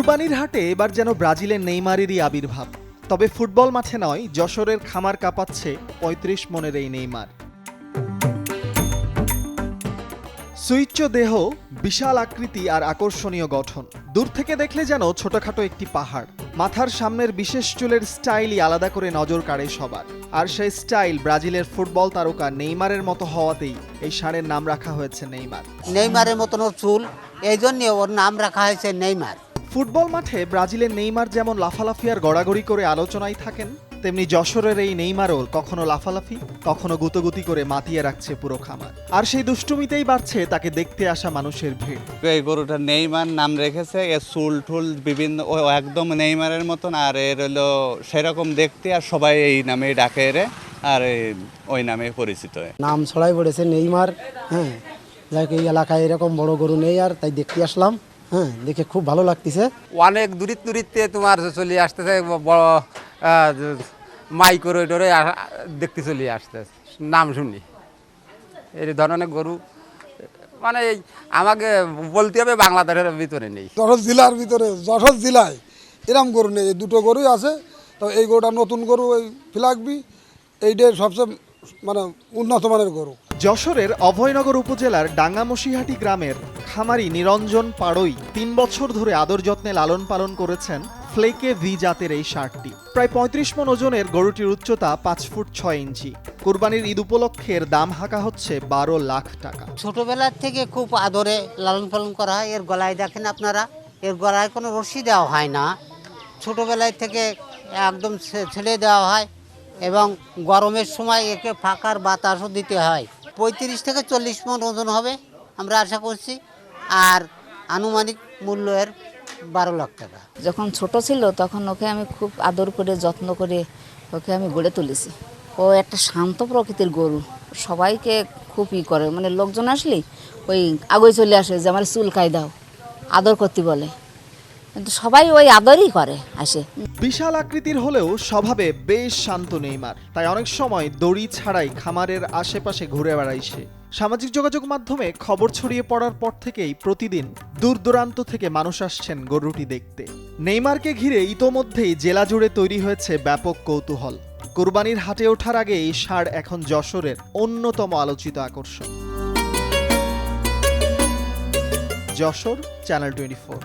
কুরবানির হাটে এবার যেন ব্রাজিলের নেইমারেরই আবির্ভাব। তবে ফুটবল মাঠে নয়, যশোরের খামার কাঁপাচ্ছে ৩৫ মনের এই নেইমার। সুইচ্চ দেহ, বিশাল আকৃতি আর আকর্ষণীয় গঠন। দূর থেকে দেখলে যেন ছোটখাটো একটি পাহাড়। মাথার সামনের বিশেষ চুলের স্টাইলই আলাদা করে নজর কাড়ে সবার। আর সেই স্টাইল ব্রাজিলের ফুটবল তারকা নেইমারের মতো হওয়াতেই এই ষাঁড়ের নাম রাখা হয়েছে নেইমার। নেইমারের মতন ওর চুল, এই জন্য ওর নাম রাখা হয়েছে নেইমার। ফুটবল মাঠে ব্রাজিলের নেইমার যেমন লাফালাফি আর গড়াগড়ি করে আলোচনায় থাকেন, তেমনি যশোরের এই নেইমারও কখনো লাফালাফি, কখনো গুতোগুতি করে মাতিয়ে রাখছে পুরো খামার। আর সেই দুষ্টুমিতেই বাড়ছে তাকে দেখতে আসা মানুষের ভিড়। এই গরুটার নেইমার নাম রেখেছে। এর চুল টুল বিভিন্ন একদম নেইমারের মতন, আর এর হলো সেরকম দেখতে, আর সবাই এই নামে ডাকে এরে, আর ওই নামে পরিচিত। নাম ছড়াই পড়েছে নেইমার। হ্যাঁ, যাক এই এলাকায় এরকম বড় গরু নেই, আর তাই দেখতে আসলাম। হ্যাঁ, দেখে খুব ভালো লাগতেছে। অনেক দূরিত্বে তোমার চলে আসতেছে, বড় মাইক করে দেখতে চলে আসতেছে, নাম শুনি এই ধরনের গরু। মানে আমাকে বলতে হবে বাংলাদেশের ভিতরে নেই, যশোর জেলার ভিতরে, যশোর জেলায় এরম গরু নেই। এই দুটো গরুই আছে। তো এই গরুটা নতুন গরু, এই ফিলাকবি, এইটাই সবচেয়ে মানে উন্নত মানের গরু। যশোরের অভয়নগর উপজেলার ডাঙ্গামশিহাটি গ্রামের খামারি নিরঞ্জন পাড়ই ৩ বছর ধরে আদর যত্নে লালন পালন করেছেন ফ্লেকে ভি জাতের এই ষাঁড়টি। প্রায় ৩৫ মণ ওজনের গরুটির উচ্চতা 5 ফুট 6 ইঞ্চি। কুরবানির ঈদ উপলক্ষে এর দাম হাঁকা হচ্ছে ১২ লাখ টাকা। ছোটবেলার থেকে খুব আদরে লালন পালন করা হয়। এর গলায় দেখেন আপনারা, এর গলায় কোনো রশি দেওয়া হয় না। ছোটবেলায় থেকে একদম ছেড়ে দেওয়া হয়, এবং গরমের সময় একে ফাঁকার বাতাসও দিতে হয়। ৩৫ থেকে ৪০ মণ ওজন হবে আমরা আশা করছি। আর আনুমানিক মূল্য এর ১২ লাখ টাকা। যখন ছোট ছিল তখন ওকে আমি খুব আদর করে যত্ন করে ওকে আমি গড়ে তুলেছি। ও একটা শান্ত প্রকৃতির গরু, সবাইকে খুব করে, মানে লোকজন আসলেই ওই আগে চলে আসে যে আমার চুল কাই দাও, আদর করতে বলে, কিন্তু সবাই ওই আদরই করে আসে। বিশাল আকৃতির হলেও স্বভাবে বেশ শান্ত নেইমার, তাই অনেক সময় দড়ি ছাড়াই খামারের আশেপাশে ঘুরে বেড়ায় সে। সামাজিক যোগাযোগ মাধ্যমে খবর ছড়িয়ে পড়ার পর থেকেই প্রতিদিন দূর দূরান্ত থেকে মানুষ আসছেন গরুটি দেখতে। নেইমারকে ঘিরে ইতোমধ্যেই জেলা জুড়ে তৈরি হয়েছে ব্যাপক কৌতূহল। কুরবানির হাটে ওঠার আগে এই ষাঁড় এখন যশোরের অন্যতম আলোচিত আকর্ষণ। যশোর, চ্যানেল 24।